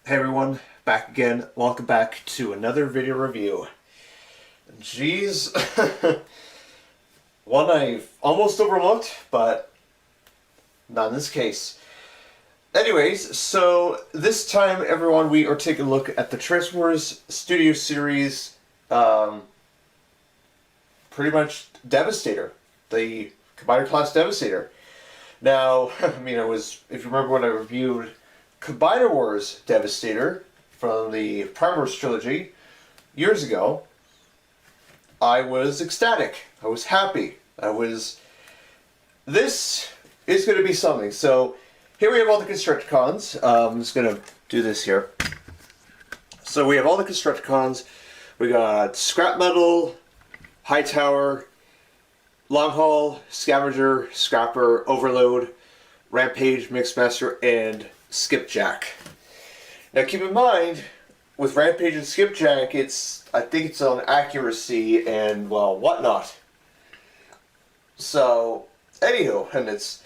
Hey everyone, back again. Welcome back to another video review. Jeez, one I've almost overlooked, but not in this case. Anyways, so this time, everyone, we are taking a look at the Transformers Studio Series, pretty much Devastator, the Combiner Class Devastator. Now, I mean, if you remember when I reviewed Combiner Wars Devastator from the Prime Wars trilogy years ago, I was ecstatic. I was happy. This is going to be something. So here we have all the Constructicons. I'm just going to do this here. So we have all the Constructicons. We got Scrap Metal, Hightower, Long Haul, Scavenger, Scrapper, Overload, Rampage, Mixmaster, and Skipjack. Now keep in mind, with Rampage and Skipjack, I think it's on accuracy and, well, whatnot. So, anywho, and it's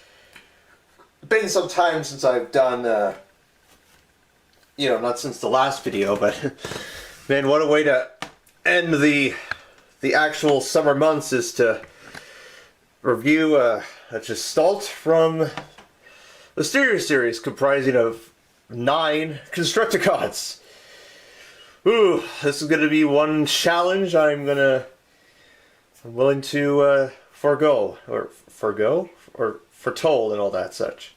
been some time since I've done, not since the last video, but man, what a way to end the actual summer months is to review a Gestalt from the Studio Series, comprising of 9 Constructicons. Ooh, this is going to be one challenge I'm willing to foretold and all that such.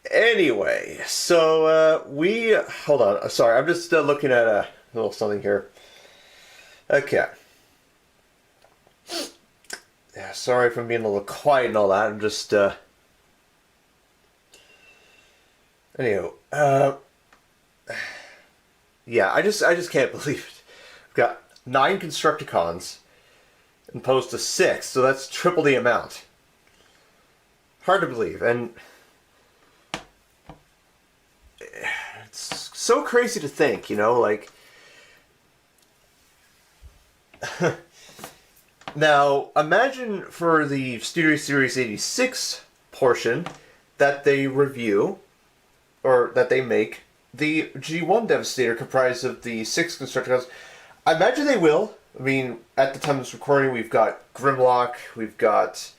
Anyway, so hold on. Sorry, I'm just looking at a little something here. Okay. Yeah, sorry if I'm being a little quiet and all that. I'm just Anywho, yeah, I just can't believe it. I've got 9 Constructicons opposed to 6, so that's triple the amount. Hard to believe, and it's so crazy to think, like. Now, imagine for the Studio Series 86 portion that they review, or that they make, the G1 Devastator comprised of the 6 Constructicons. I imagine they will. I mean, at the time of this recording, we've got Grimlock, we've got,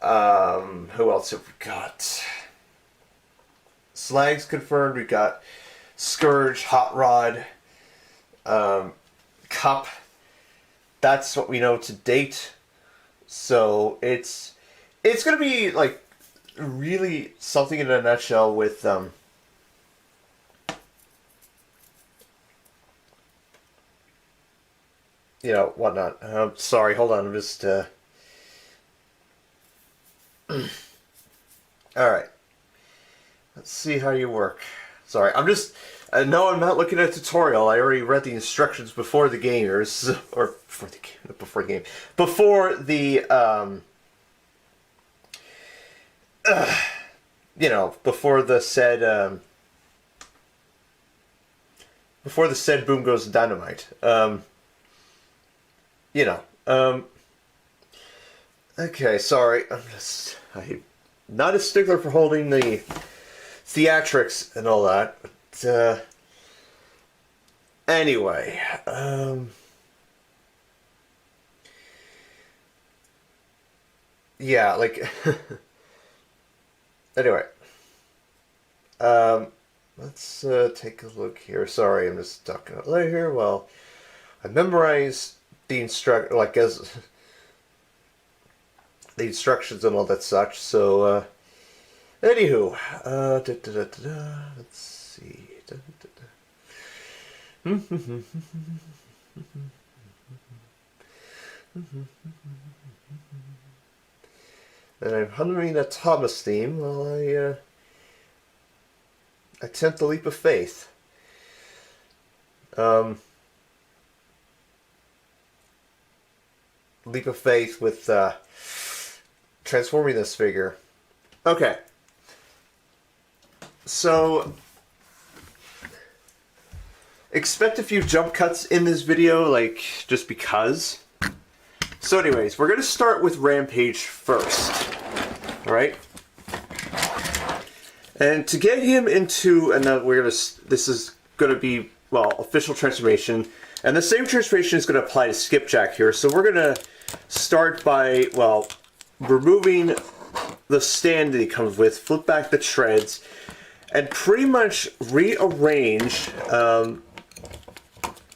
who else have we got? Slag's confirmed, we've got Scourge, Hot Rod, Cup. That's what we know to date. So it's going to be, like, really something in a nutshell with whatnot. Sorry, hold on. I'm just alright. Let's see how you work. Sorry, no, I'm not looking at a tutorial. I already read the instructions before the gamers, or before the said boom goes dynamite. Okay, sorry. I'm not a stickler for holding the theatrics and all that. But, anyway, yeah, like, anyway, let's take a look here. Sorry, I'm just talking out loud here. Well, I memorized the the instructions and all that such. So, anywho, let's see. And I'm humming a Thomas theme while I attempt the leap of faith. Leap of faith with transforming this figure. Okay. So, expect a few jump cuts in this video, like, just because. So anyways, we're going to start with Rampage first. Alright? And to get him into, and then this is gonna be, well, official transformation. And the same transformation is gonna apply to Skipjack here. So we're gonna start by, well, removing the stand that he comes with, flip back the treads, and pretty much rearrange,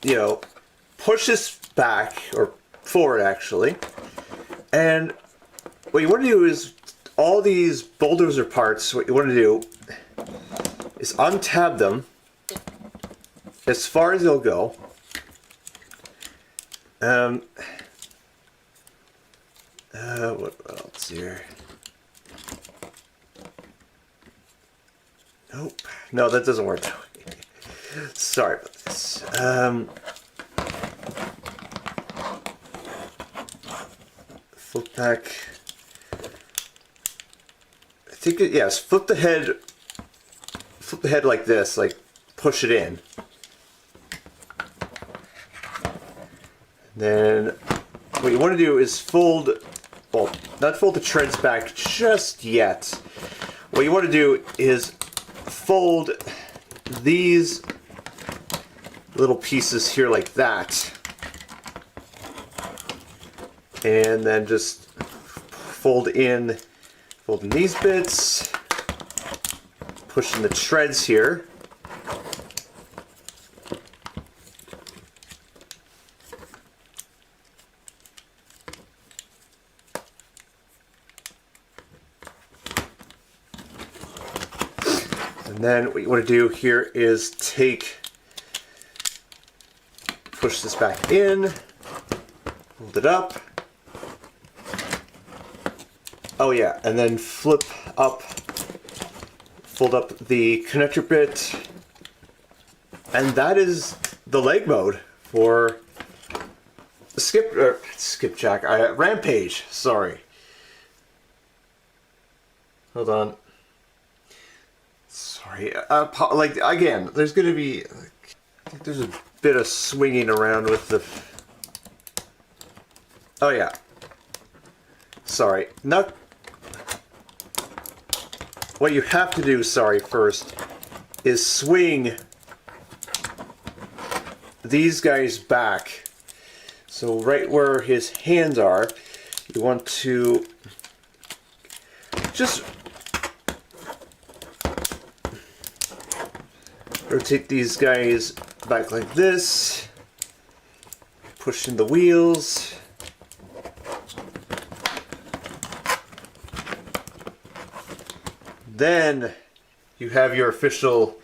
you know, push this back, or forward actually. And what you want to do is, all these bulldozer parts, what you want to do is untab them as far as they'll go. What else here? Nope. No, that doesn't work. Sorry about this. Flip back. I think it, yes, flip the head like this, like push it in. Then what you want to do is fold, well, not fold the treads back just yet. What you want to do is fold these little pieces here like that. And then just fold in these bits, push in the treads here. And then what you want to do here is push this back in, hold it up. Oh yeah, and then flip up, fold up the connector bit, and that is the leg mode for Skipjack, Rampage, sorry. Hold on. Sorry, like, again, there's gonna be, I think there's a bit of swinging around with the, oh yeah. Sorry, not, what you have to do, sorry, first, is swing these guys back. So right where his hands are, you want to just rotate these guys back like this, push in the wheels. Then you have your official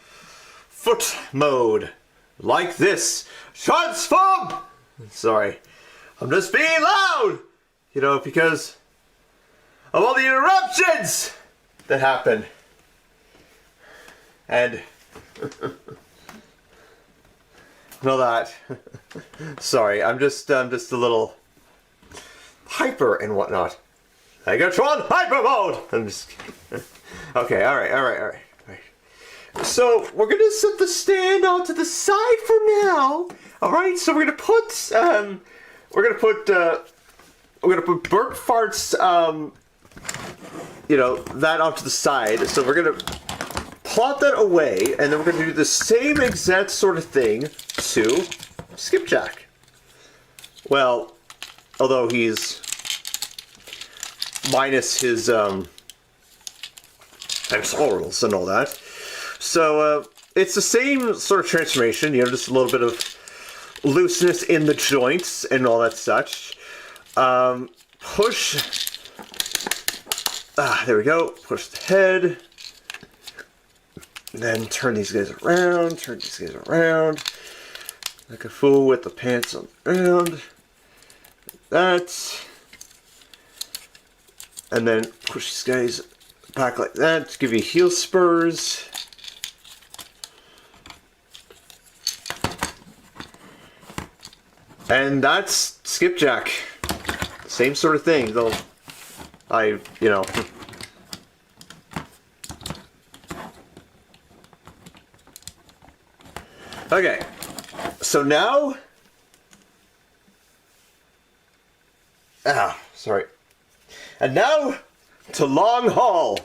foot mode, like this. Transform! Sorry, I'm just being loud, you know, because of all the interruptions that happen. And all that. Sorry, I'm just a little hyper and whatnot. Megatron hyper mode. I'm just kidding. Okay, all right. So we're gonna set the stand onto the side for now. All right, so we're gonna put Bert Fart's you know, that onto the side. So we're gonna plot that away, and then we're gonna do the same exact sort of thing to Skipjack. Well, although he's minus his orals and all that. So it's the same sort of transformation, you know, just a little bit of looseness in the joints and all that such. Push. There we go. Push the head. And then turn these guys around. Like a fool with the pants on the ground. That. And then push these guys back like that to give you heel spurs. And that's Skipjack. Same sort of thing, though. You know. Okay. So now. Sorry. And now to Long Haul.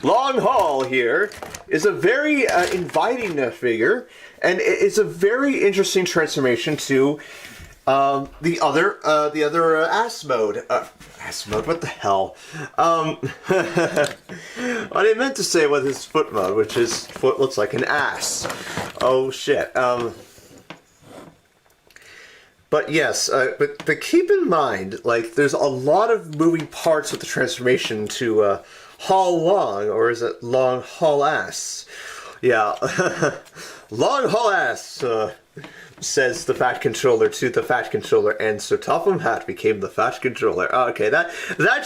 Long Haul here is a very inviting figure, and it's a very interesting transformation to the other ass mode. Ass mode? What the hell? What I meant to say was his foot mode, which his foot looks like an ass. Oh shit. But yes, but keep in mind, like, there's a lot of moving parts with the transformation to Haul Long, or is it Long Haul Ass? Yeah, Long Haul Ass, says the Fat Controller to the Fat Controller, and so Topham Hatt became the Fat Controller. Okay, that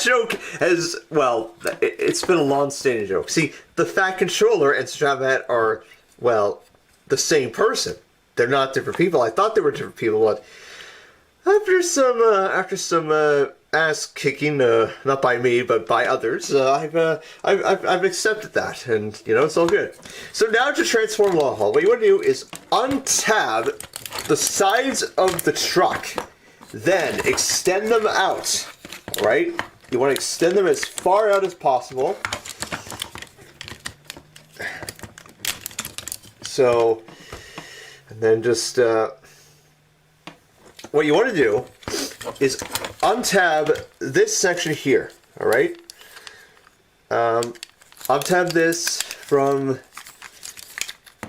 joke has, well, it's been a long-standing joke. See, the Fat Controller and Sir Topham Hatt are, well, the same person. They're not different people. I thought they were different people, but after some ass kicking, not by me but by others, I've accepted that, and you know, it's all good. So now to transform Long Haul, what you want to do is untab the sides of the truck, then extend them out. All right, you want to extend them as far out as possible. So, and then just what you want to do is untab this section here, all right? Untab this from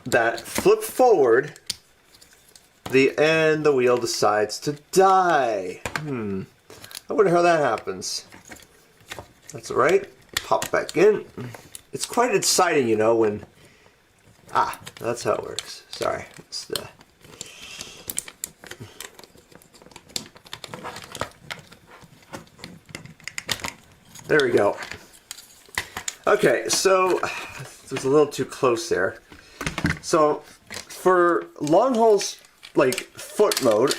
that, flip forward, and the wheel decides to die. I wonder how that happens. That's all right. Pop back in. It's quite exciting, you know, when... Ah, that's how it works. Sorry. It's the... There we go. Okay, so it was a little too close there. So for Long Haul's like foot mode,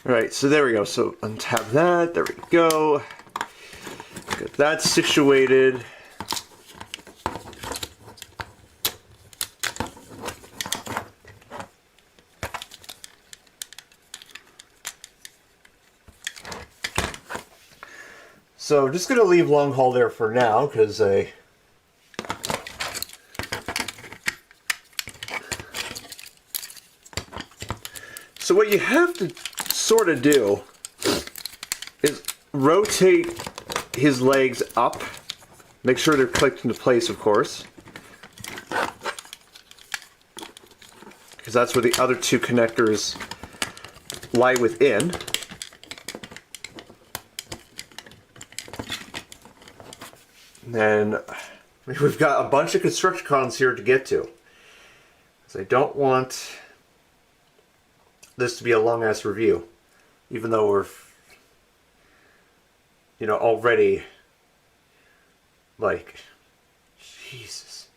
Alright, so there we go. So untap that. There we go. Get that situated. So I'm just going to leave Long Haul there for now, because So what you have to sort of do is rotate his legs up. Make sure they're clicked into place, of course, because that's where the other two connectors lie within. And then we've got a bunch of Constructicons here to get to. So I don't want this to be a long-ass review, even though we're, you know, already, like, Jesus,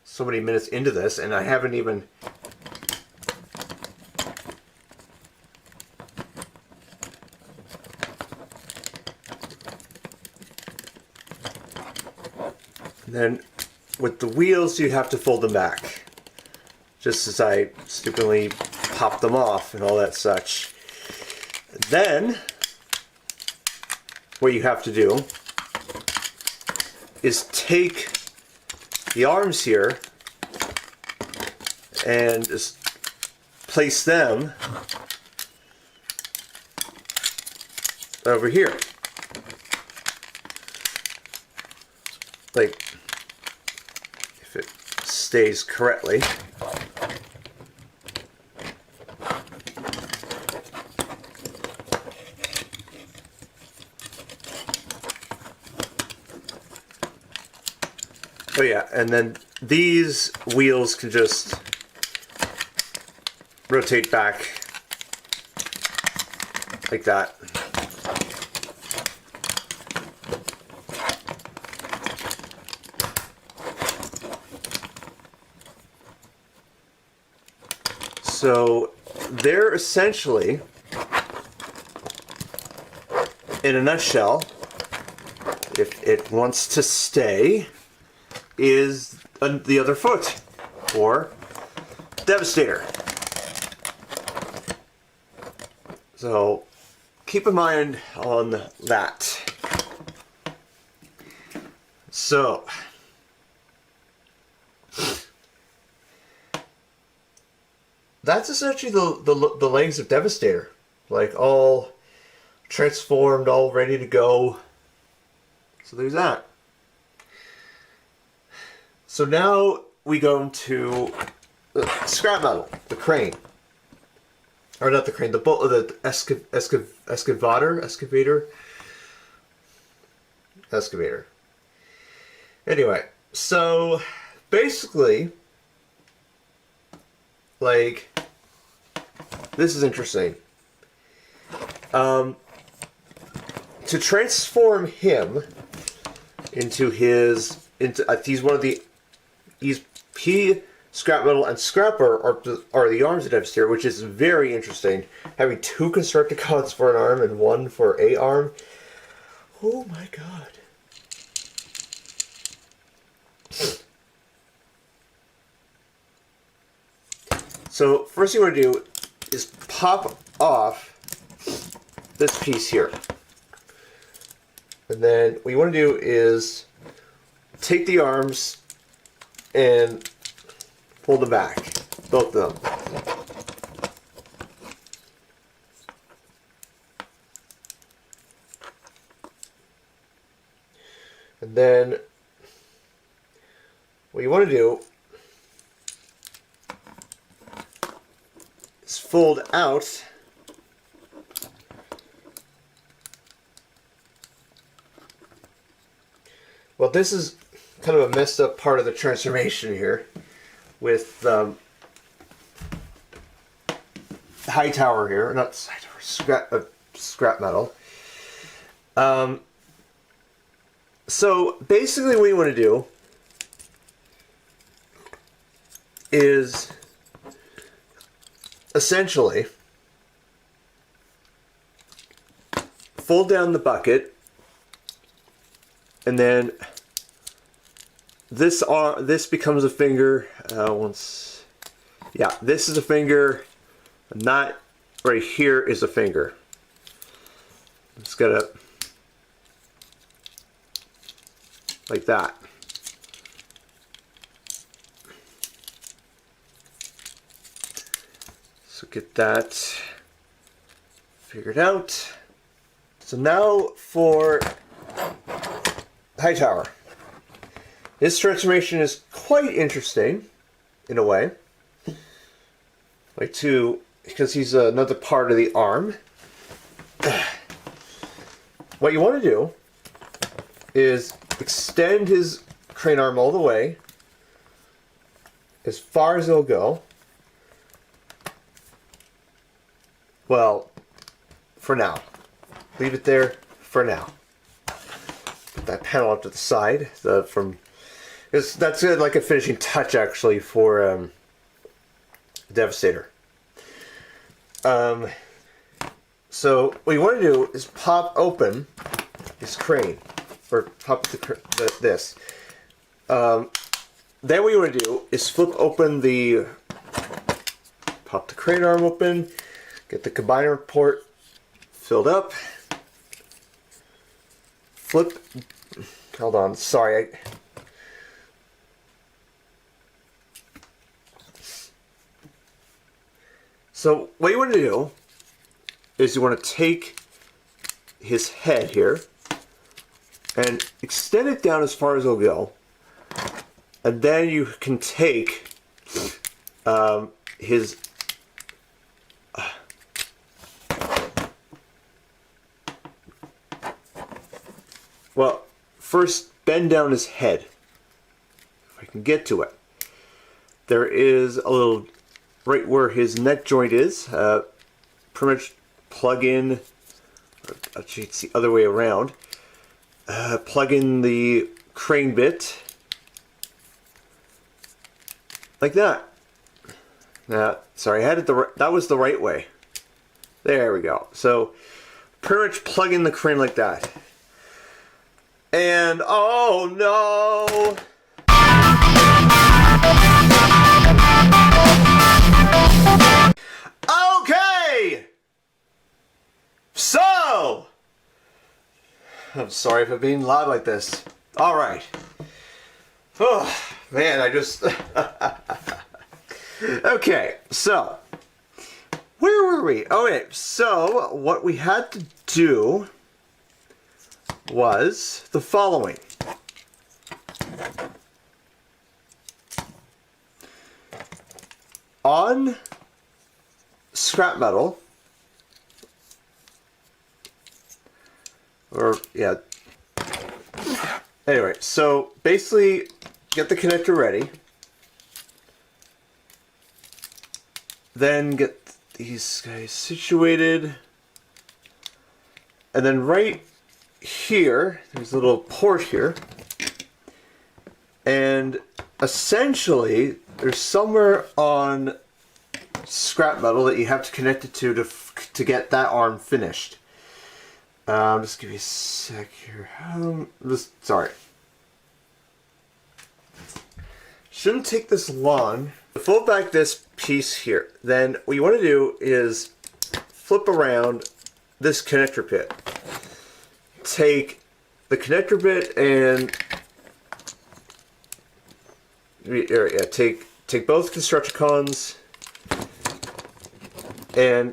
so many minutes into this, and I haven't even... And then with the wheels, you have to fold them back, just as I stupidly pop them off and all that such. And then what you have to do is take the arms here and just place them over here, like, if it stays correctly. Oh yeah, and then these wheels can just rotate back like that. So they're essentially, in a nutshell, if it wants to stay, is the other foot, or Devastator. So keep in mind on that. So that's essentially the legs of Devastator, like all transformed, all ready to go. So there's that. So now we go into scrap metal, the crane, or not the crane, the excavator. Anyway, so basically, like, this is interesting. To transform him into he's one of the scrap metal and scrapper are the arms of Devastator, which is very interesting. Having 2 Constructicons for an arm and 1 for a arm. Oh my god. So first thing you want to do is pop off this piece here. And then what you want to do is take the arms and pull them back, both of them. And then what you want to do is fold out well, this is kind of a messed up part of the transformation here with Hightower here, not Hightower, scrap metal. So basically what you want to do is essentially fold down the bucket, and then this becomes a finger. This is a finger, and that right here is a finger. It's gotta like that. So get that figured out. So now for Hightower. His transformation is quite interesting, in a way. Because he's another part of the arm. What you want to do is extend his crane arm all the way, as far as it'll go. Well, for now. Leave it there for now. Put that panel up to the side. That's like a finishing touch, actually, for Devastator. So what you want to do is pop open his crane, or pop this. Then what you want to do is pop the crane arm open, get the combiner port filled up. Hold on, sorry. So what you want to do is you want to take his head here and extend it down as far as it'll go, and then you can take his well, first bend down his head, if I can get to it. There is a little, right where his neck joint is, pretty much plug in, actually it's the other way around, plug in the crane bit, like that. Now, sorry, I had it that was the right way. There we go. So, pretty much plug in the crane like that. And, oh no! Okay! I'm sorry for being loud like this. All right. Oh, man, I just... Okay, so... Where were we? Okay, so what we had to do was the following. On scrap metal, or yeah, anyway, so basically get the connector ready, then get these guys situated, and then right here there's a little port here, and essentially there's somewhere on scrap metal that you have to connect it to get that arm finished. Just give me a sec here. Sorry. Shouldn't take this long. Fold back this piece here. Then what you want to do is flip around this connector bit. Take the connector bit and take both Decepticons, and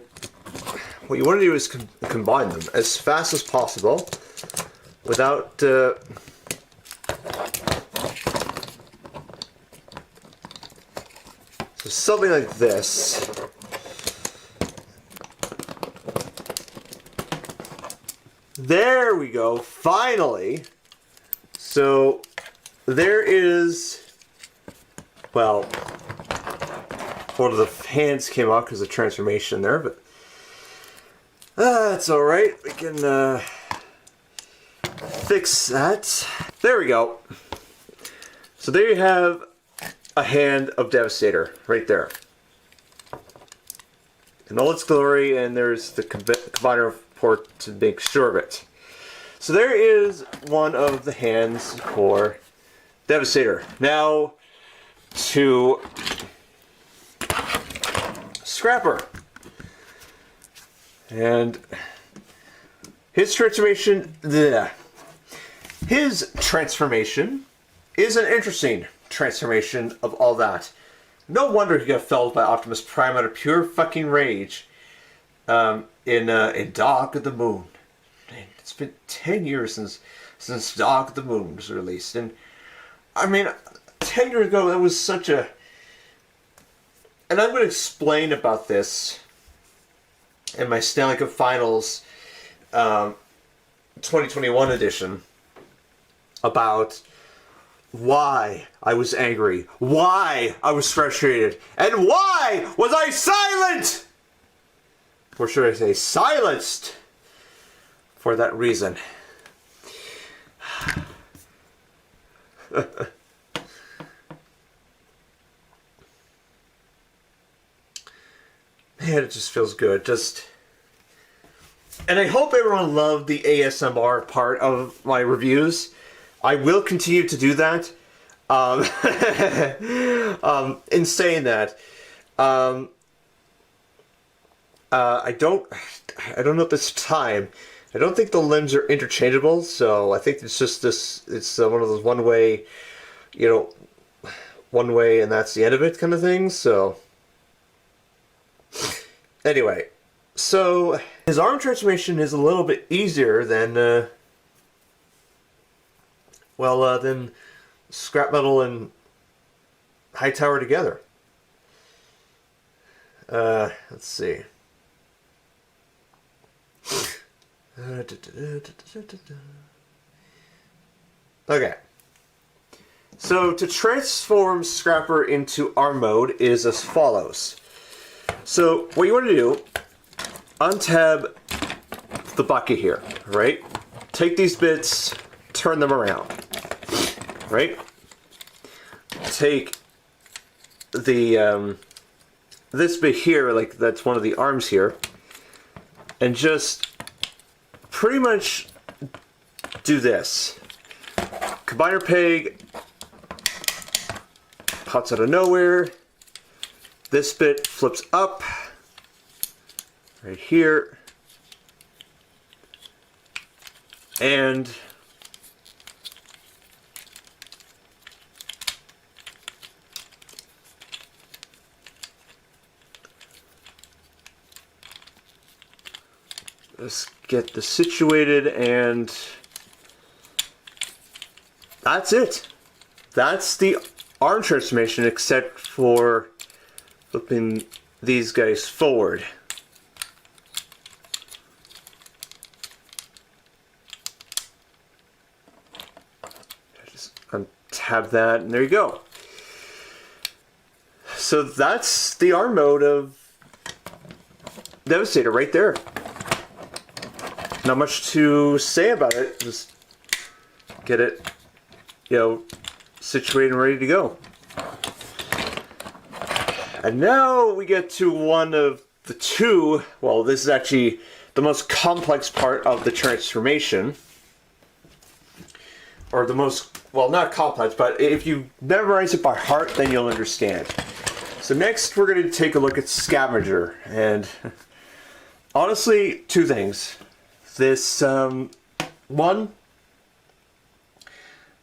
what you want to do is combine them as fast as possible without so something like this. There we go, finally. So there is, well, one of the hands came off because of transformation there, but that's alright. We can fix that. There we go. So there you have a hand of Devastator right there in all its glory, and there's the combiner port to make sure of it. So there is one of the hands for Devastator. Now to Scrapper. And his transformation is an interesting transformation of all that. No wonder he got felled by Optimus Prime out of pure fucking rage in Dog of the Moon. It's been 10 years since Dog of the Moon was released, and I mean, 10 years ago that was such a... And I'm going to explain about this in my Stanley Cup Finals 2021 edition about why I was angry, why I was frustrated, and why was I silent? Or should I say silenced for that reason. Man, it just feels good. And I hope everyone loved the ASMR part of my reviews. I will continue to do that. In saying that, I don't know at this time. I don't think the limbs are interchangeable, so I think it's just this. It's one of those one way and that's the end of it kind of thing. So anyway, so his arm transformation is a little bit easier than than scrap metal and Hightower together. Let's see. Okay. So to transform Scrapper into arm mode is as follows. So what you want to do, untab the bucket here, right? Take these bits, turn them around, right? Take the this bit here, like that's one of the arms here, and just pretty much do this. Combiner peg pops out of nowhere. This bit flips up right here. And let's get this situated, and that's it. That's the arm transformation, except for flipping these guys forward. Just untap that, and there you go. So that's the arm mode of Devastator right there. Not much to say about it. Just get it, situated and ready to go. And now we get to one of the two. Well, this is actually the most complex part of the transformation. Or the most, well, not complex, but if you memorize it by heart, then you'll understand. So next we're going to take a look at Scavenger. And honestly, two things. This, one,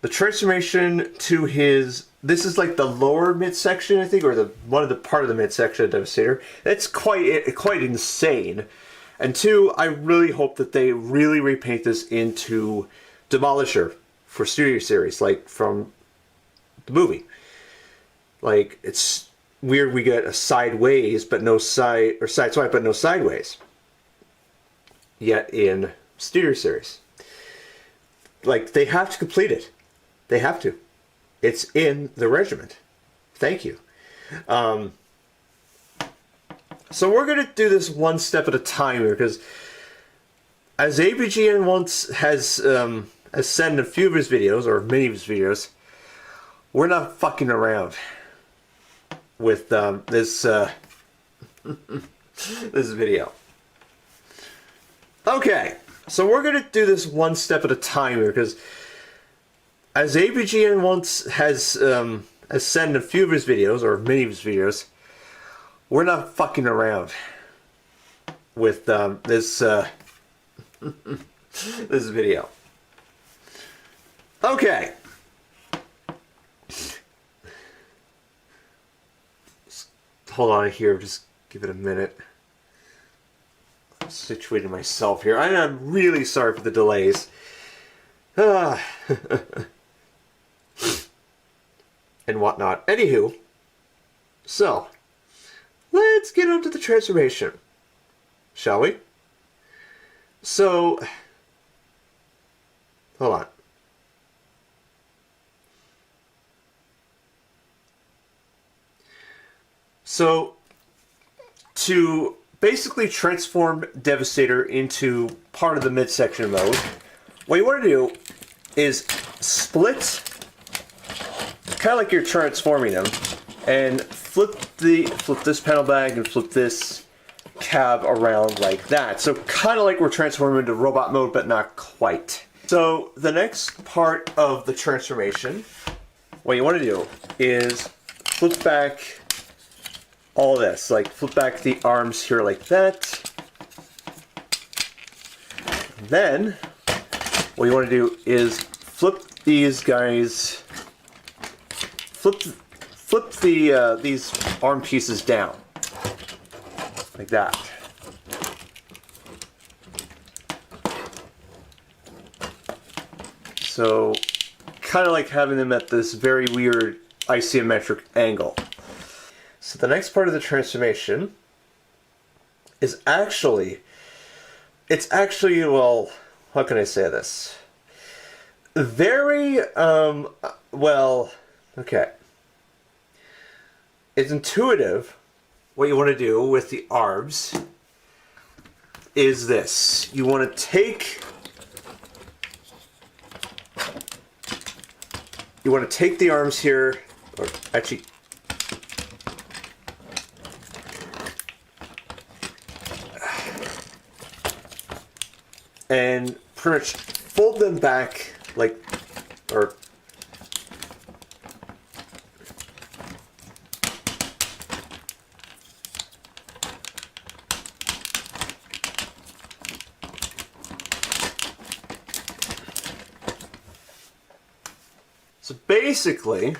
the transformation to his, this is like the lower midsection, I think, or the one of the part of the midsection of Devastator. That's quite insane. And two, I really hope that they really repaint this into Demolisher for Studio Series, like from the movie. Like, it's weird we get a sideways but no side, or side swipe but no sideways. Yet in Studio Series. Like, they have to complete it. They have to. It's in the regiment. Thank you. So we're going to do this one step at a time here, because as ABGN once has said in a few of his videos, or many of his videos, we're not fucking around with this this video. Okay, so we're going to do this one step at a time here, because as ABGN once has said in a few of his videos, or many of his videos, we're not fucking around with this this video. Okay. Just hold on here, just give it a minute. I'm situating myself here. I'm really sorry for the delays. And whatnot. Anywho, so let's get on to the transformation, shall we? So, hold on. So, to basically transform Devastator into part of the midsection mode, what you want to do is split, kind of like you're transforming them, and flip this panel bag and flip this cab around like that. So kind of like we're transforming into robot mode, but not quite. So the next part of the transformation, what you want to do is flip back all this, like flip back the arms here like that. Then what you want to do is flip these guys, flip these arm pieces down like that. So kind of like having them at this very weird isometric angle. So the next part of the transformation is actually, well, how can I say this? Very, well, okay. It's intuitive. What you want to do with the arms is this. You want to take the arms here, or actually and pretty much fold them back like, or So basically,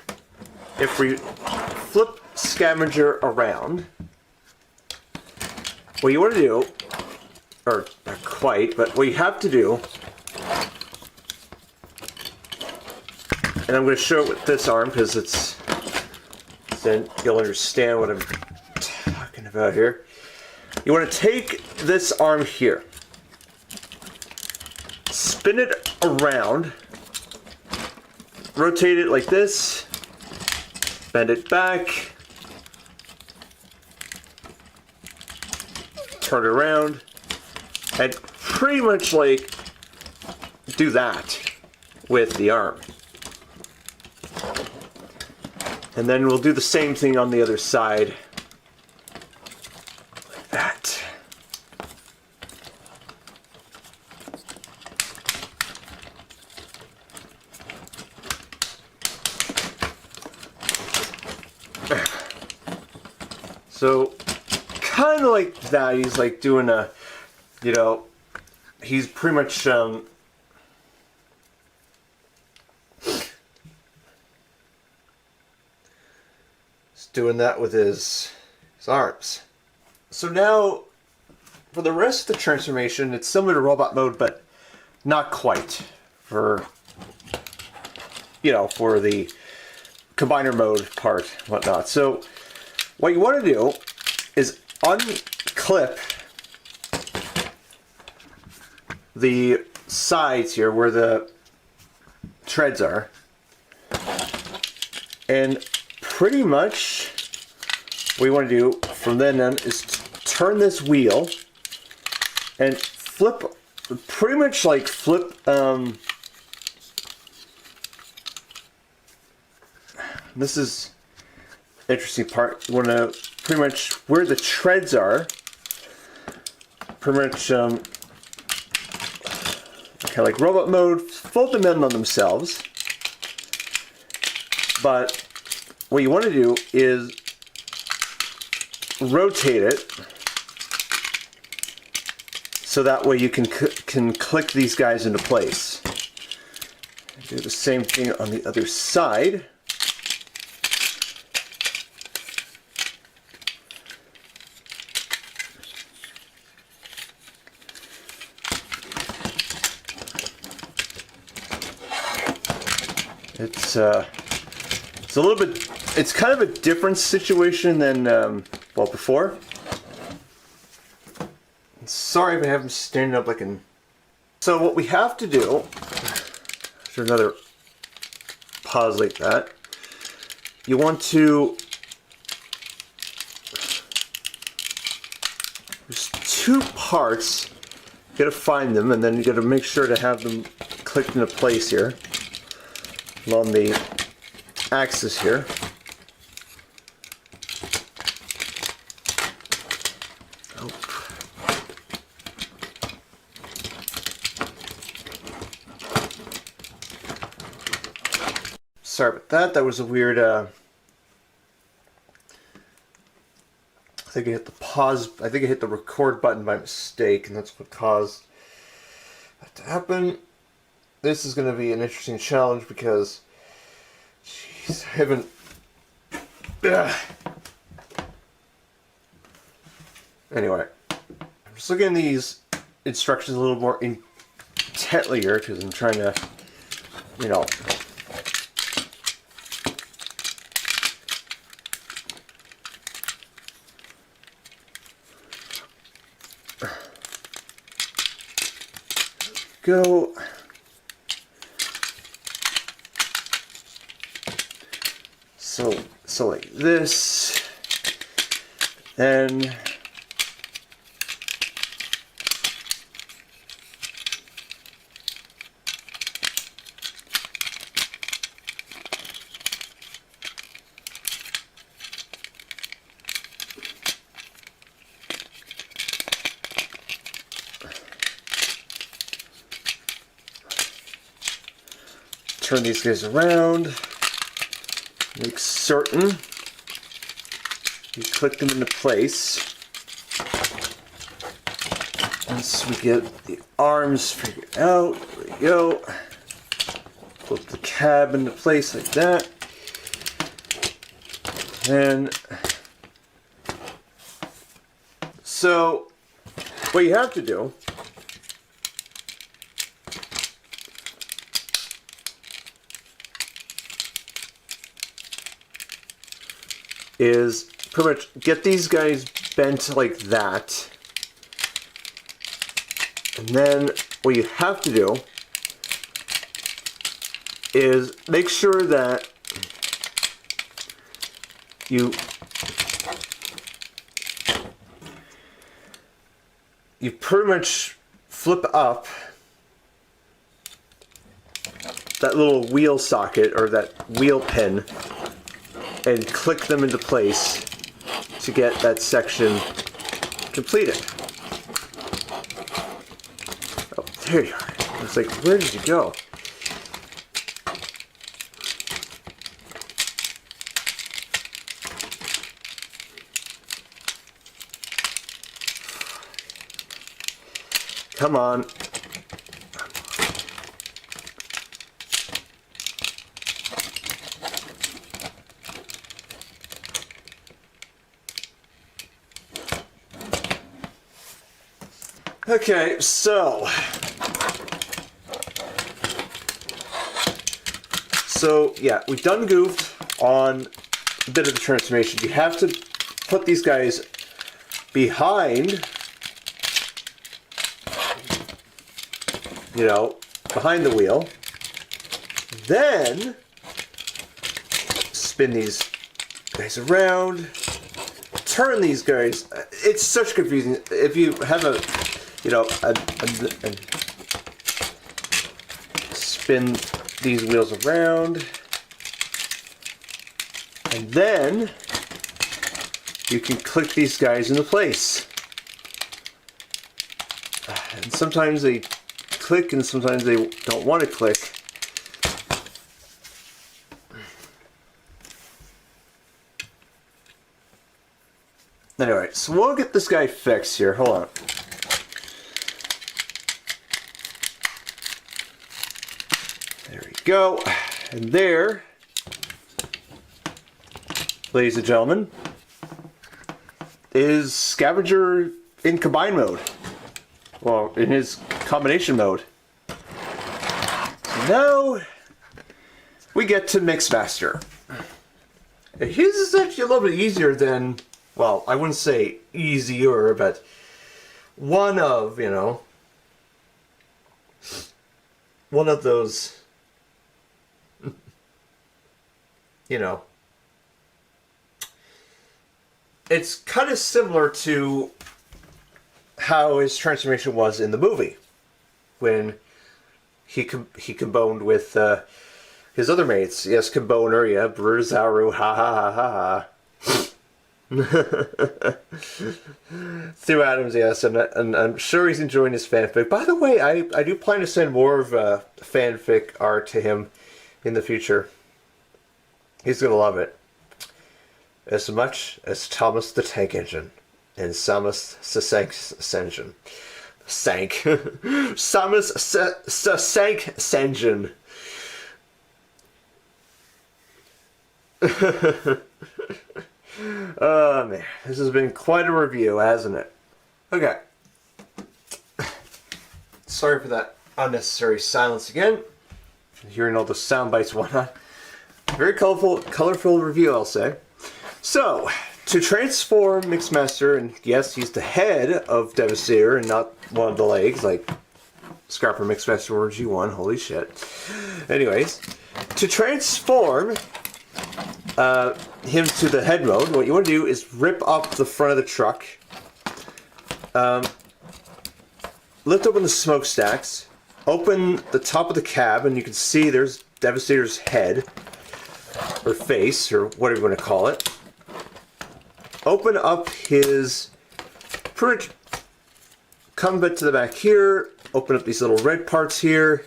if we flip Scavenger around, what you want to do, or not quite, but what you have to do, and I'm going to show it with this arm because then you'll understand what I'm talking about here. You want to take this arm here, spin it around, rotate it like this, bend it back, turn it around, and pretty much like do that with the arm. And then we'll do the same thing on the other side, like that. So, kind of like that, he's like doing a, you know, he's pretty much, doing that with his arms. So now, for the rest of the transformation, it's similar to robot mode, but not quite for, you know, for the combiner mode part and whatnot. So what you want to do is unclip the sides here where the treads are, and pretty much what you want to do from then on is turn this wheel and flip, pretty much like flip, this is the interesting part. You want to pretty much where the treads are, pretty much kind of like robot mode, fold them in on themselves, but what you want to do is rotate it so that way you can click these guys into place. Do the same thing on the other side. It's a little bit, it's kind of a different situation than, well, before. Sorry if I have him standing up like an... So what we have to do, after another pause like that, you want to, there's two parts, you gotta find them, and then you gotta make sure to have them clicked into place here, along the axis here. Oh. Sorry about that. That was a weird, I think I hit the pause, I think I hit the record button by mistake, and that's what caused that to happen. This is going to be an interesting challenge because, jeez, I haven't... Anyway, I'm just looking at these instructions a little more intently here because I'm trying to, you know... Go... So like this, and turn these guys around. Make certain you click them into place. Once we get the arms figured out, there we go. Put the cab into place like that. And so what you have to do is pretty much get these guys bent like that. And then what you have to do is make sure that you pretty much flip up that little wheel socket or that wheel pin and click them into place to get that section completed. Oh, there you are. I was like, where did you go? Come on. Okay, so yeah, we've done goofed on a bit of the transformation. You have to put these guys behind, behind the wheel. Then spin these guys around, turn these guys. It's such confusing. If you have a spin these wheels around, and then you can click these guys into place. And sometimes they click and sometimes they don't want to click. Anyway, so we'll get this guy fixed here. Hold on. There we go. And there, ladies and gentlemen, is Scavenger in combine mode. Well, in his combination mode. So now we get to Mixmaster. His is actually a little bit easier than, well, I wouldn't say easier, but one of, one of those, it's kind of similar to how his transformation was in the movie when he combined with his other mates. Yes, Comboner, yeah, Bruzaru, ha ha ha ha ha. Stu Adams, yes, and I'm sure he's enjoying his fanfic. By the way, I do plan to send more of fanfic art to him in the future. He's gonna love it. As much as Thomas the Tank Engine and Samus Sasank Sank. Samus Sasank Senjin. Oh man, this has been quite a review, hasn't it? Okay. Sorry for that unnecessary silence again. Hearing all the sound bites and whatnot. Very colorful review, I'll say. So, to transform Mixmaster, and yes, he's the head of Devastator and not one of the legs, like Scrapper Mixmaster or G1, holy shit. Anyways, to transform him to the head mode, what you want to do is rip up the front of the truck, lift open the smokestacks, open the top of the cab, and you can see there's Devastator's head, or face, or whatever you want to call it. Open up his, come back to the back here, open up these little red parts here,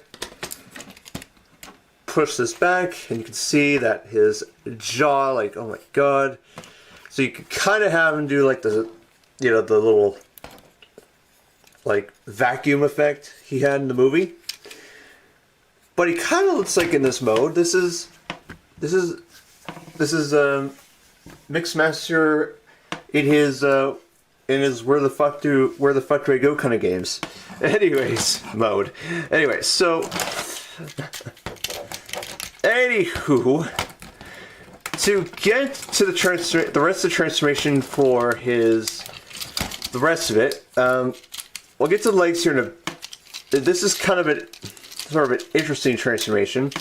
push this back, and you can see that his jaw, like, oh my god. So you can kind of have him do like the, the little, like, vacuum effect he had in the movie. but he kind of looks like in this mode. This is Mixmaster in his where the fuck do I go kind of games. Anyways, mode. Anyway, so anywho, to get to the rest of the transformation for the rest of it, we'll get to the legs here in a. This is kind of sort of an interesting transformation.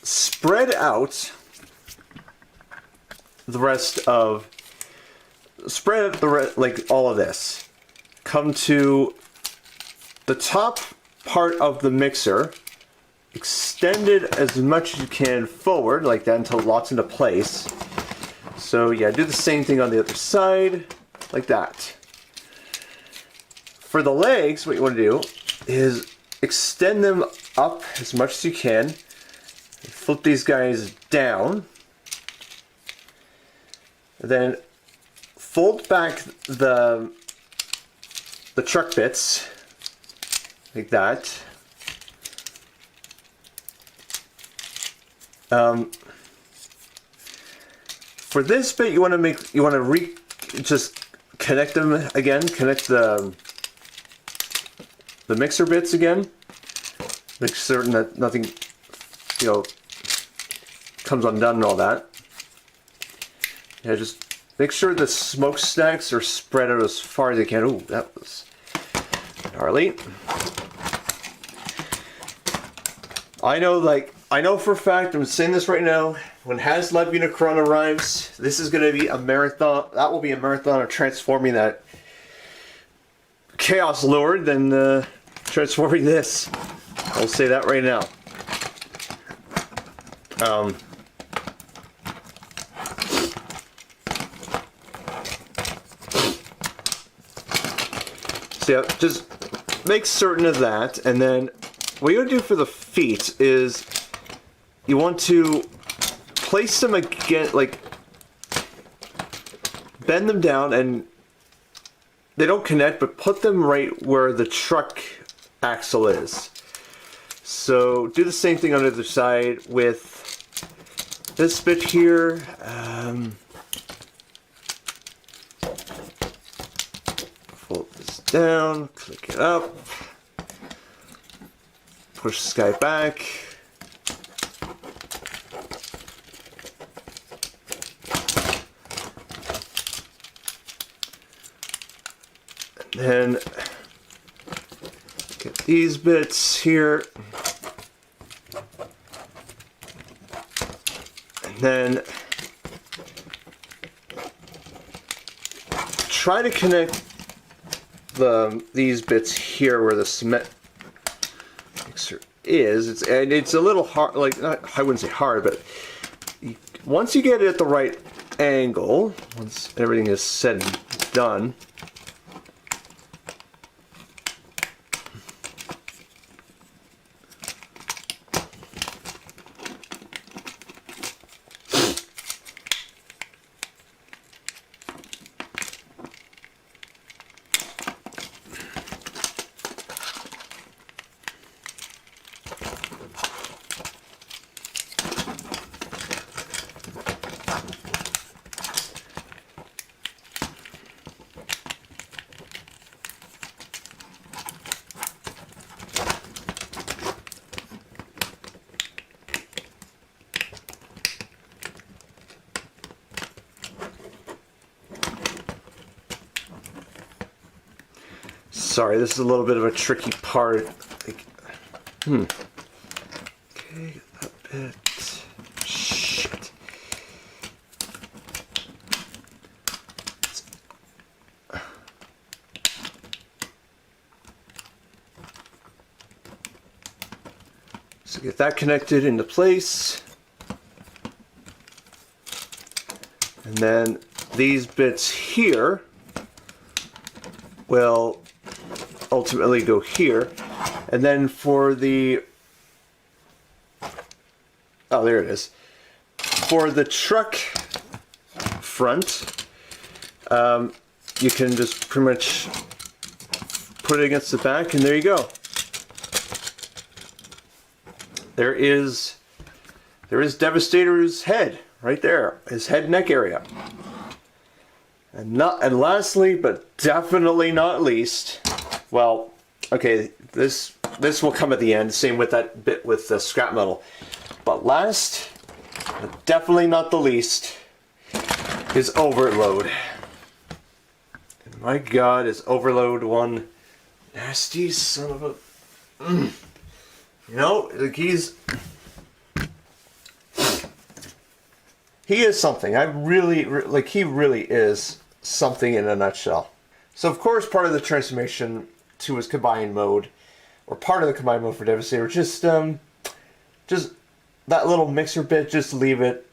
Spread out the rest of. Spread like all of this. Come to the top part of the mixer. Extend it as much as you can forward, like that, until it locks into place. So yeah, do the same thing on the other side, like that. For the legs, what you want to do is extend them up as much as you can. Flip these guys down. Then fold back the truck bits like that. For this bit, you want to just connect them again. Connect the mixer bits again. Make certain that nothing, comes undone and all that. Yeah, just make sure the smokestacks are spread out as far as they can. Ooh, that was gnarly. I know for a fact, I'm saying this right now, when HasLab Unicron arrives, this is going to be a marathon. That will be a marathon of transforming that Chaos Lord than transforming this. I'll say that right now. So yeah, just make certain of that, and then what you're going to do for the feet is you want to place them again, like bend them down, and they don't connect, but put them right where the truck axle is. So do the same thing on the other side with this bit here. Fold this down, click it up, push this guy back. And then get these bits here. And then try to connect these bits here where the cement mixer is. It's a little hard, like, I wouldn't say hard, but once you get it at the right angle, once everything is said and done, sorry, this is a little bit of a tricky part. Okay, that bit. Shit. So get that connected into place. And then these bits here will ultimately go here. And then for the, oh, there it is. For the truck front, you can just pretty much put it against the back, and there you go. there is Devastator's head right there, his head neck area. And lastly, but definitely not least, well, okay, this will come at the end, same with that bit with the scrap metal. But last, but definitely not the least, is Overload. And my God, is Overload one nasty son of a... You know, like he is something. I really, like, he really is something in a nutshell. So of course part of the transformation to his combined mode, or part of the combined mode for Devastator, just that little mixer bit, just leave it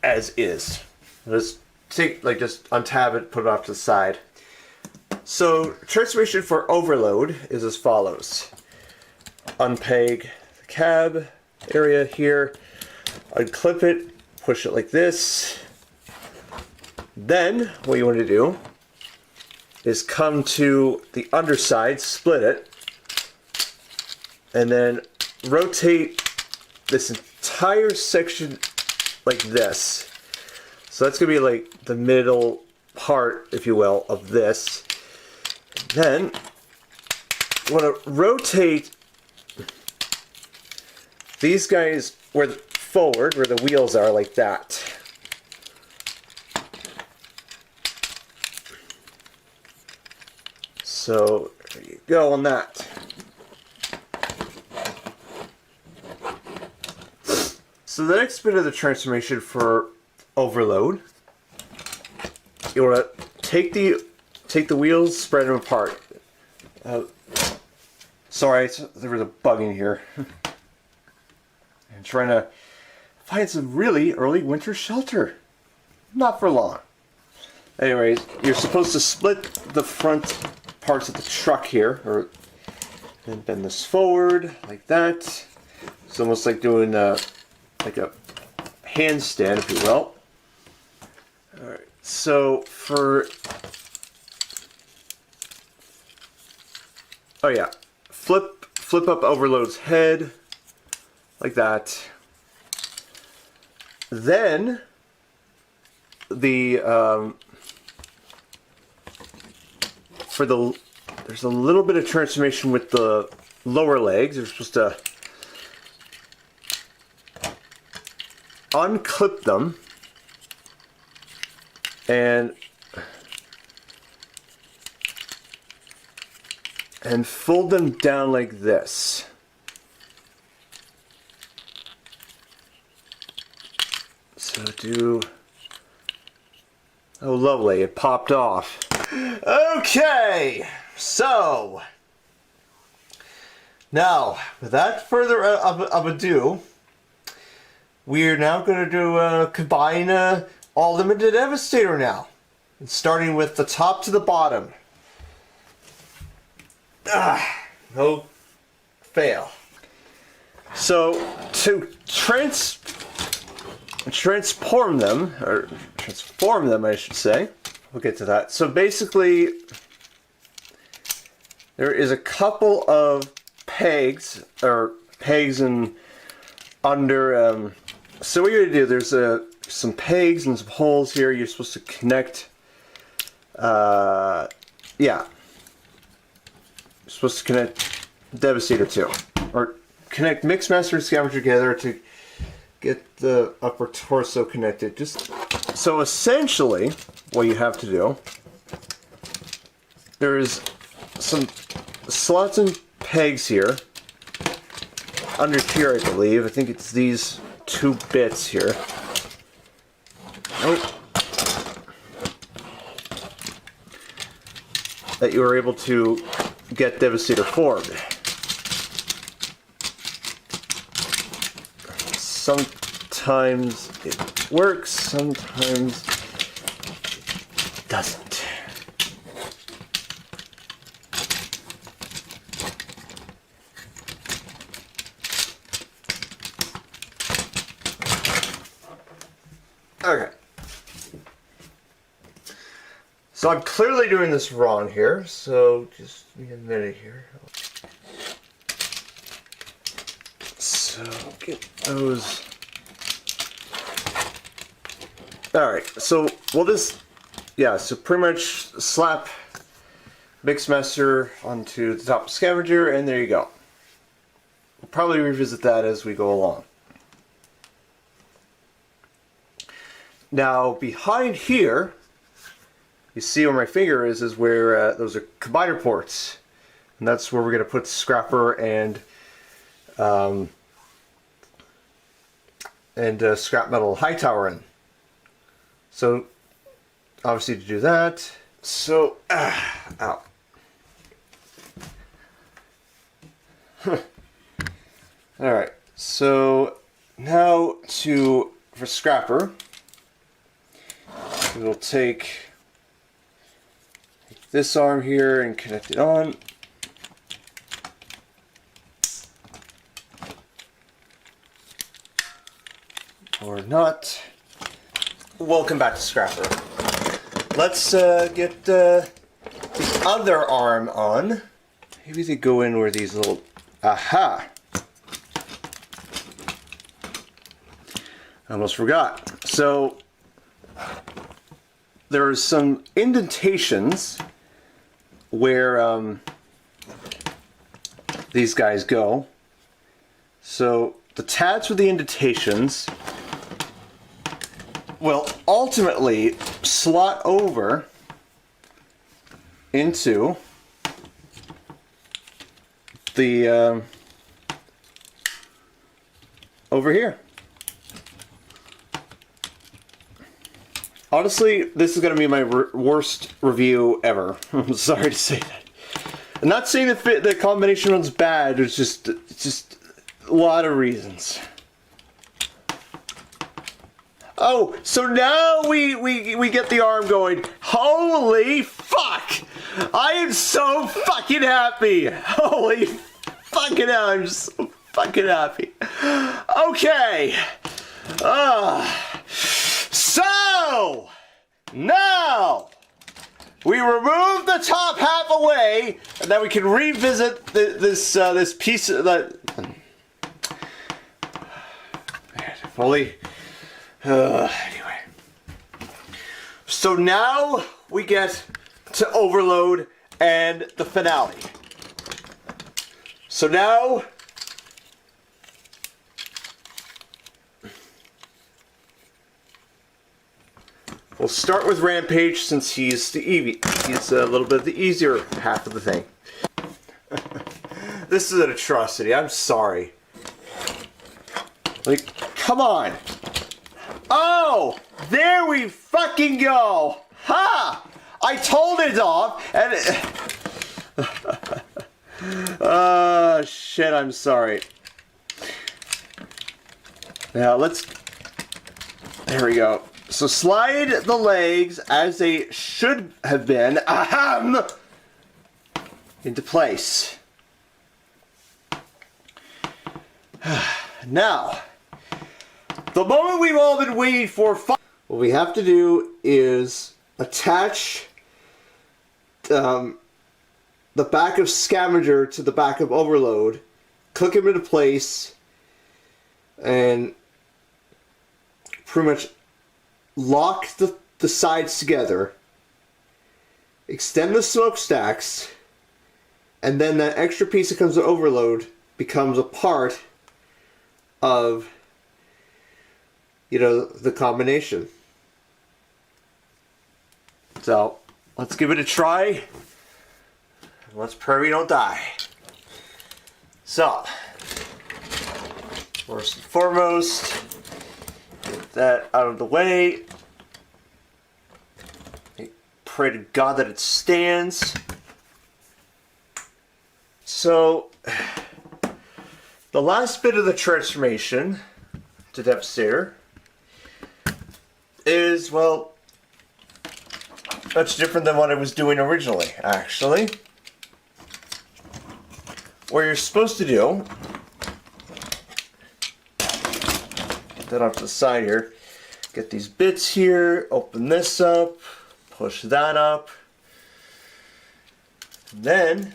as is. Just just untab it, put it off to the side. So transformation for Overload is as follows. Unpeg the cab area here, unclip it, push it like this. Then what you want to do is come to the underside, split it, and then rotate this entire section like this. So that's going to be like the middle part, if you will, of this. Then you want to rotate these guys forward, where the wheels are, like that. So there you go on that. So the next bit of the transformation for Overload, you want to take the wheels, spread them apart. Sorry, there was a bug in here. I'm trying to find some really early winter shelter. Not for long. Anyways, you're supposed to split the front parts of the truck here, or then bend this forward like that. It's almost like doing like a handstand, if you will. Alright, so oh yeah, flip up Overload's head like that. Then there's a little bit of transformation with the lower legs. You're supposed to unclip them and fold them down like this. So oh lovely, it popped off. Okay, so now without further of ado, we're now going to combine all of them into Devastator now, and starting with the top to the bottom. No fail. So to transform them, I should say. We'll get to that. So basically, there is a couple of pegs and under. So what you're gonna do? There's some pegs and some holes here. You're supposed to connect. Yeah. You're supposed to connect Devastator to, or connect Mixmaster and Scavenger together to get the upper torso connected. So essentially, what you have to do, there's some slots and pegs here, under here I believe. I think it's these two bits here. Nope. That you are able to get Devastator formed. Sometimes it works, sometimes it doesn't. Okay. So I'm clearly doing this wrong here, so just give me a minute here. So So get those. Alright, so we'll just, yeah, so pretty much slap Mixmaster onto the top of Scavenger, and there you go. We'll probably revisit that as we go along. Now, behind here, you see where my finger is where those are combiner ports. And that's where we're going to put Scrapper and Scrap Metal Hightower in. So, obviously to do that, so, ow. Alright, so now for Scrapper, we'll take this arm here and connect it on. Or not. Welcome back to Scrapper. Let's get the other arm on. Maybe they go in where these little... Aha! I almost forgot. So, there are some indentations where these guys go. So, the tabs with the indentations will ultimately slot over into the over here. Honestly, this is going to be my worst review ever. I'm sorry to say that. I'm not saying the combination runs bad. There's just a lot of reasons. Oh, so now we get the arm going. Holy fuck! I am so fucking happy. Holy fucking hell! I'm just so fucking happy. Okay. So now we remove the top half away, and then we can revisit this piece of that. Fully. Anyway. So now we get to Overload and the finale. So now we'll start with Rampage since he's a little bit of the easier half of the thing. This is an atrocity. I'm sorry. Like, come on. Oh, there we fucking go. Ha! I told it off and oh shit, I'm sorry. Now there we go. So slide the legs as they should have been, ahem, into place. Now, the moment we've all been waiting for. What we have to do is attach the back of Scavenger to the back of Overload, click him into place, and pretty much lock the sides together, extend the smokestacks, and then that extra piece that comes to Overload becomes a part of, you know, the combination. So let's give it a try. Let's pray we don't die. So first and foremost, get that out of the way. Pray to God that it stands. So the last bit of the transformation to Devastator is, well, much different than what I was doing originally, actually. What you're supposed to do, put that off to the side here, get these bits here, open this up, push that up, and then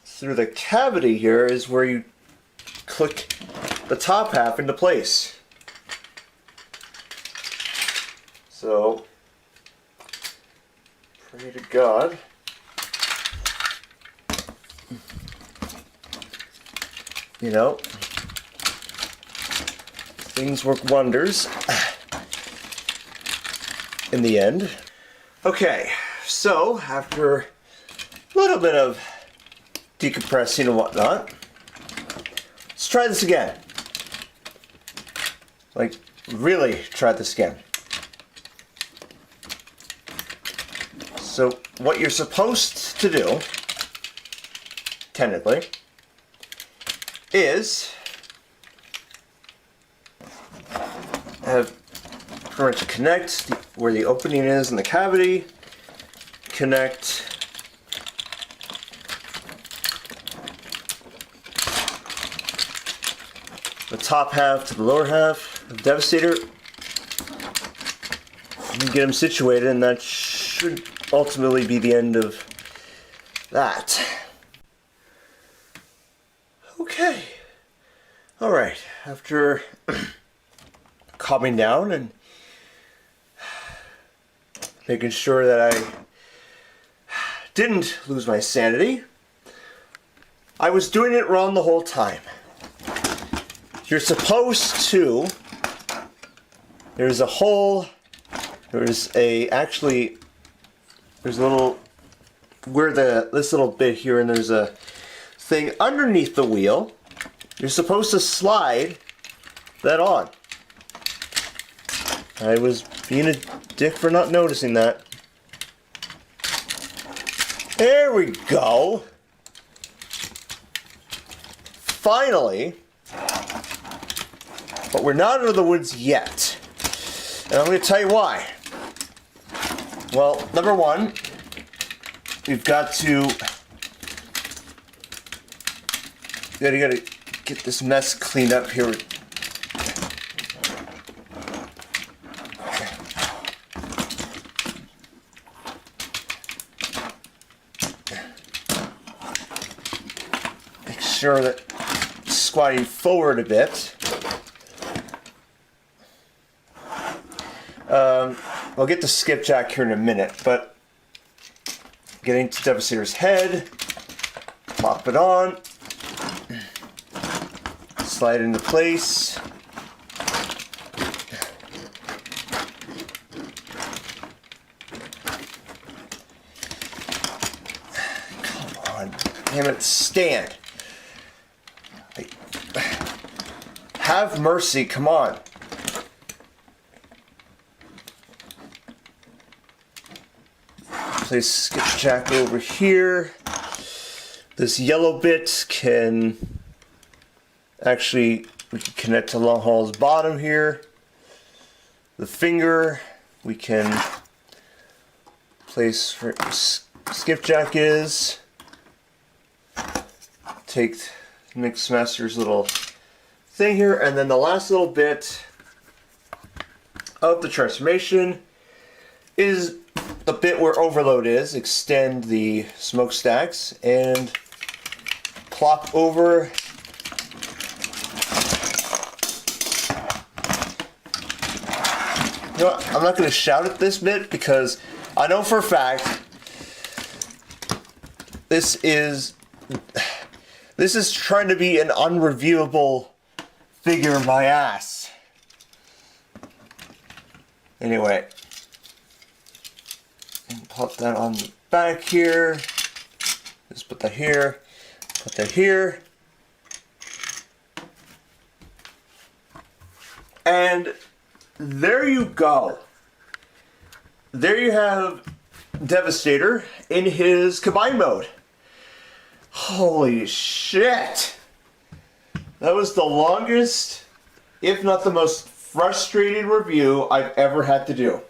through the cavity here is where you click the top half into place. So, pray to God. You know, things work wonders in the end. Okay, so after a little bit of decompressing and whatnot, let's try this again. Like, really try this again. So, what you're supposed to do, tentatively, is have pretty much connect where the opening is in the cavity, connect the top half to the lower half of Devastator, and get them situated, and that should ultimately be the end of that. Okay. Alright, after calming down and making sure that I didn't lose my sanity, I was doing it wrong the whole time. You're supposed to, there's a hole, there's a little, this little bit here, and there's a thing underneath the wheel. You're supposed to slide that on. I was being a dick for not noticing that. There we go. Finally. But we're not out of the woods yet. And I'm going to tell you why. Well, number one, we've got to... You gotta get this mess cleaned up here. Make sure that squatting forward a bit. I'll get to skipjack here in a minute, but getting to Devastator's head, pop it on, slide into place. Come on, damn it, stand. Have mercy, come on. Place skipjack over here. This yellow bit can actually, we can connect to Long Haul's bottom here. The finger we can place where skipjack is. Take Mixmaster's little thing here, and then the last little bit of the transformation is the bit where overload is. Extend the smokestacks and plop over You know what? I'm not going to shout at this bit because I know for a fact this is trying to be an unreviewable figure in my ass. Anyway, and pop that on the back here. Just put that here. Put that here. And there you go. There you have Devastator in his combine mode. Holy shit! That was the longest, if not the most frustrating review I've ever had to do.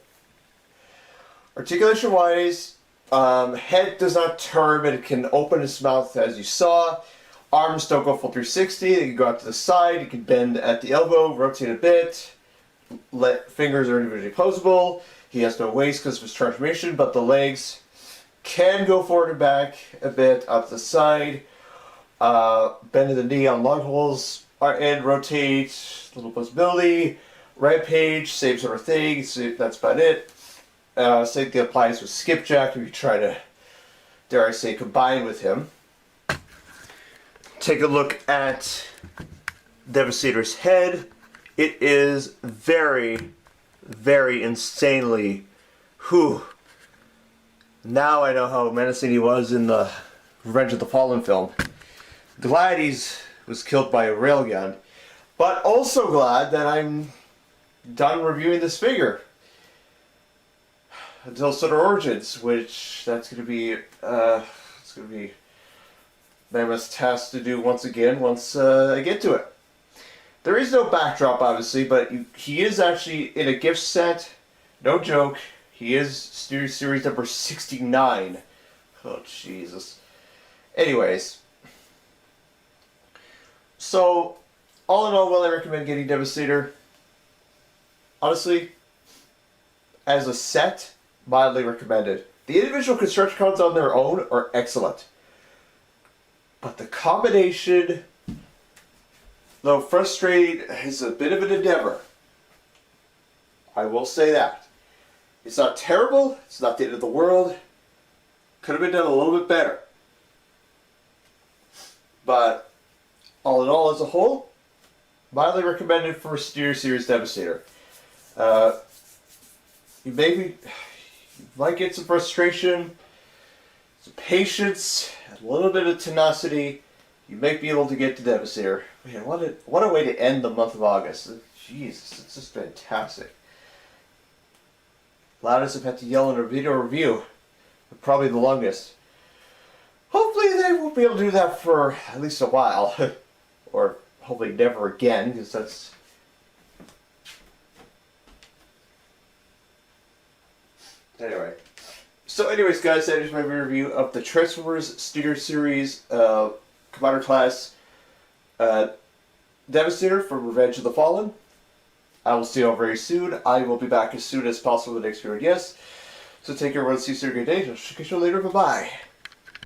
Articulation wise, head does not turn, but it can open its mouth as you saw. Arms don't go full 360, they can go out to the side, you can bend at the elbow, rotate a bit. Fingers are individually posable. He has no waist because of his transformation, but the legs can go forward and back a bit, out to the side. Bend the knee on lug holes and rotate. Little possibility. Rampage, same sort of thing. So that's about it. Same thing applies with Skipjack if you try to, dare I say, combine with him. Take a look at Devastator's head. It is very, very insanely. Whew. Now I know how menacing he was in the Revenge of the Fallen film. Glad was killed by a railgun, but also glad that I'm done reviewing this figure until Solar Origins, which that's going to be it's going to be mammoth task to do once again once I get to it. There is no backdrop, obviously, but he is actually in a gift set. No joke. He is series number 69. Oh, Jesus. Anyways. So, all in all, will I recommend getting Devastator? Honestly, as a set, mildly recommended. The individual Constructicons on their own are excellent. But the combination, though frustrating, is a bit of an endeavor. I will say that. It's not terrible. It's not the end of the world. Could have been done a little bit better. But all in all, as a whole, mildly recommended for Series Devastator. You might get some frustration, some patience, a little bit of tenacity. You might be able to get to Devastator. Man, what a way to end the month of August. Jesus, it's just fantastic. Loudest I've had to yell in a video review. Probably the longest. Hopefully they won't be able to do that for at least a while. Or hopefully never again, because that's... Anyway. So anyways, guys, that is my review of the Transformers Studio Series Commander Class Devastator from Revenge of the Fallen. I will see you all very soon. I will be back as soon as possible with the next video, yes. So take care, everyone. See you soon. Good day. I'll catch you later. Bye-bye.